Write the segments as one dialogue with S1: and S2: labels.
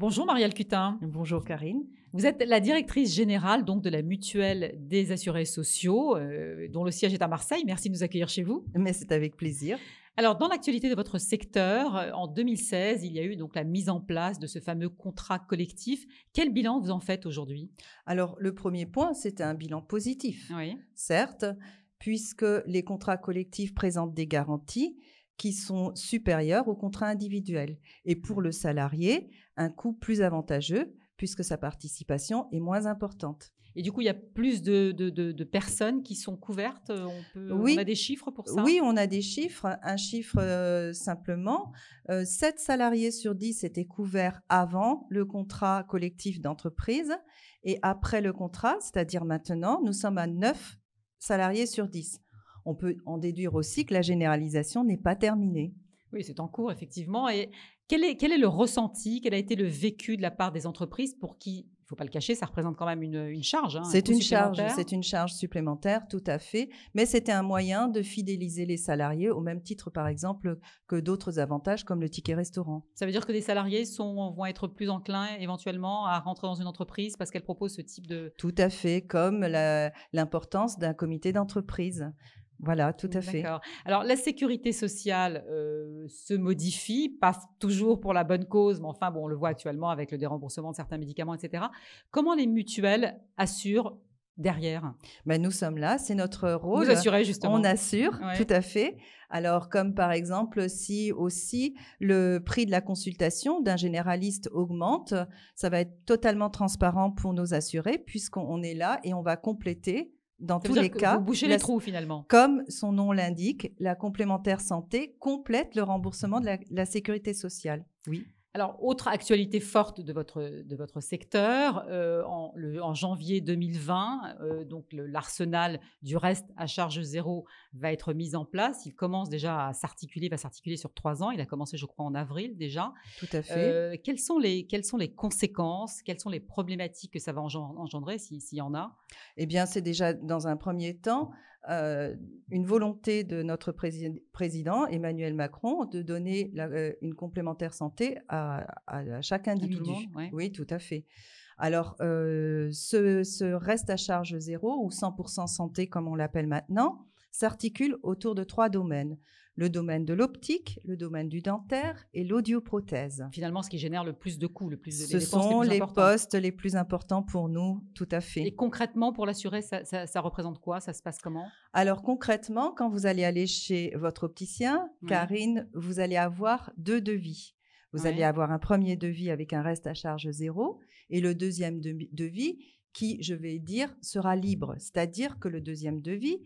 S1: Bonjour Marielle Cutin.
S2: Bonjour Karine.
S1: Vous êtes la directrice générale donc de la Mutuelle des assurés sociaux, dont le siège est à Marseille. Merci de nous accueillir chez vous.
S2: Mais c'est avec plaisir.
S1: Alors, dans l'actualité de votre secteur, en 2016, il y a eu donc la mise en place de ce fameux contrat collectif. Quel bilan vous en faites aujourd'hui?
S2: Alors, le premier point, c'est un bilan positif,
S1: Oui.
S2: certes, puisque les contrats collectifs présentent des garanties qui sont supérieures aux contrats individuels. Et pour le salarié, un coût plus avantageux, puisque sa participation est moins importante.
S1: Et du coup, il y a plus de personnes qui sont couvertes. On a
S2: Oui,
S1: des chiffres pour ça?
S2: oui, on a des chiffres. Un chiffre simplement, 7 salariés sur 10 étaient couverts avant le contrat collectif d'entreprise. Et après le contrat, c'est-à-dire maintenant, nous sommes à 9 salariés sur 10. On peut en déduire aussi que la généralisation n'est pas terminée.
S1: Oui, c'est en cours, effectivement. Et quel est le ressenti, quel a été le vécu de la part des entreprises pour qui, il ne faut pas le cacher, ça représente quand même une charge, un
S2: C'est
S1: coût
S2: une charge supplémentaire, tout à fait. Mais c'était un moyen de fidéliser les salariés, au même titre, par exemple, que d'autres avantages comme le ticket restaurant.
S1: Ça veut dire que des salariés vont être plus enclins éventuellement à rentrer dans une entreprise parce qu'elle propose ce type de...
S2: Tout à fait, comme l'importance d'un comité d'entreprise. Voilà, tout à fait.
S1: D'accord. Alors, la sécurité sociale se modifie, pas toujours pour la bonne cause, mais enfin, bon, on le voit actuellement avec le déremboursement de certains médicaments, etc. Comment les mutuelles assurent derrière?
S2: Ben, nous sommes là, c'est notre
S1: Vous
S2: rôle.
S1: assurez justement.
S2: On assure,
S1: Ouais.
S2: tout à fait. Alors, comme par exemple, si aussi le prix de la consultation d'un généraliste augmente, ça va être totalement transparent pour nos assurés, puisqu'on est là et on va compléter, dans
S1: Ça veut
S2: tous
S1: dire
S2: les
S1: que vous
S2: cas,
S1: bouchez les trous finalement.
S2: comme son nom l'indique, la complémentaire santé complète le remboursement de la sécurité sociale. Oui.
S1: Alors, autre actualité forte de votre secteur, en janvier 2020, donc l'arsenal du reste à charge zéro va être mis en place. Il commence déjà à s'articuler, va s'articuler sur 3 ans. Il a commencé, je crois, en avril déjà.
S2: Tout à fait.
S1: Quelles sont les conséquences, quelles sont les problématiques que ça va engendrer, s'il y en a?
S2: Eh bien, c'est déjà, dans un premier temps, une volonté de notre président Emmanuel Macron de donner une complémentaire santé à chaque
S1: À tout le
S2: individu.
S1: monde, ouais.
S2: Oui, tout à fait. Alors, ce reste à charge zéro ou 100% santé, comme on l'appelle maintenant, s'articule autour de 3 domaines. Le domaine de l'optique, le domaine du dentaire et l'audioprothèse.
S1: Finalement, ce qui génère le plus de coûts, les
S2: Ce
S1: dépenses
S2: sont
S1: les plus
S2: les
S1: importantes.
S2: postes les plus importants pour nous, tout à fait.
S1: Et concrètement, pour l'assuré, ça représente quoi? Ça se passe comment?
S2: Alors concrètement, quand vous allez aller chez votre opticien,
S1: Oui.
S2: Karine, vous allez avoir 2 devis. Vous allez
S1: Ouais.
S2: avoir un premier devis avec un reste à charge zéro et le deuxième devis qui, je vais dire, sera libre. C'est-à-dire que le deuxième devis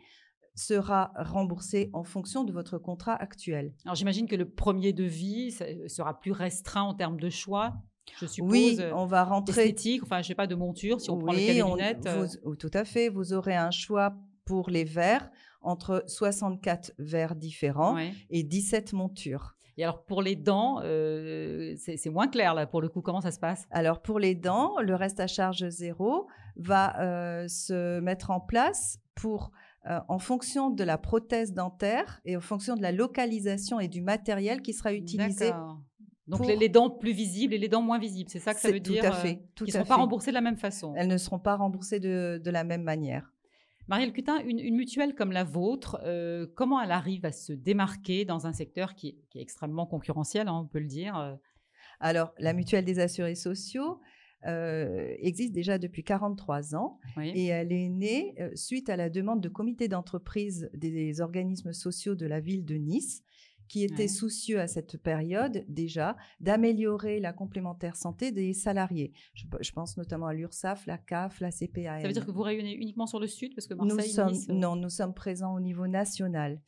S2: sera remboursé en fonction de votre contrat actuel.
S1: Alors j'imagine que le premier devis sera plus restreint en termes de choix, je suppose,
S2: Oui, on va rentrer.
S1: esthétique, enfin je sais pas, de monture, si on prend le cas
S2: Oui,
S1: des lunettes.
S2: tout à fait. Vous aurez un choix pour les verres entre 64 verres différents
S1: Ouais.
S2: et 17 montures.
S1: Et alors pour les dents, c'est moins clair là pour le coup, comment ça se passe?
S2: Alors pour les dents, le reste à charge zéro va se mettre en place en fonction de la prothèse dentaire et en fonction de la localisation et du matériel qui sera utilisé.
S1: D'accord. Donc
S2: pour...
S1: les dents plus visibles et les dents moins visibles, c'est ça que ça veut
S2: Tout
S1: dire?
S2: à fait.
S1: Qui ne seront pas remboursées de la même façon.
S2: Elles ne seront pas remboursées de la même manière.
S1: Marielle Cutin, une mutuelle comme la vôtre, comment elle arrive à se démarquer dans un secteur qui est extrêmement concurrentiel, hein, on peut le dire?
S2: Alors, la mutuelle des assurés sociaux existe déjà depuis 43 ans
S1: Oui.
S2: et elle est née suite à la demande de comité d'entreprise des organismes sociaux de la ville de Nice qui étaient
S1: Ouais.
S2: soucieux à cette période déjà d'améliorer la complémentaire santé des salariés. Je pense notamment à l'URSSAF, la CAF, la CPAM.
S1: Ça veut dire que vous rayonnez uniquement sur le sud parce que
S2: Nous
S1: Marseille,
S2: sommes,
S1: Nice,
S2: non, nous sommes présents au niveau national.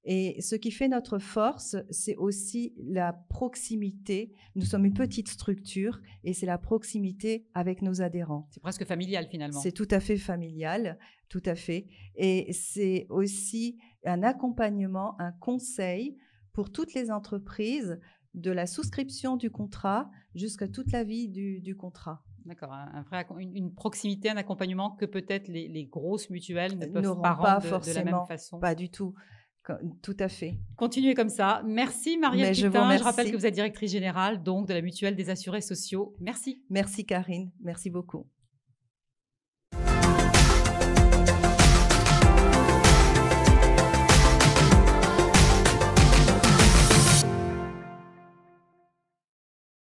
S2: Et ce qui fait notre force, c'est aussi la proximité. Nous sommes une petite structure et c'est la proximité avec nos adhérents.
S1: c'est presque familial finalement.
S2: C'est tout à fait familial, tout à fait. Et c'est aussi un accompagnement, un conseil pour toutes les entreprises de la souscription du contrat jusqu'à toute la vie du contrat.
S1: D'accord, une proximité, un accompagnement que peut-être les grosses mutuelles ne peuvent
S2: N'auront
S1: pas
S2: pas
S1: rendre de la même
S2: forcément,
S1: façon.
S2: pas du tout. Tout à fait.
S1: Continuez comme ça. Merci Marielle
S2: Mais je vous
S1: Pitin. Je
S2: remercie.
S1: rappelle que vous êtes directrice générale donc, de la Mutuelle des assurés sociaux. Merci.
S2: Merci Karine, merci beaucoup.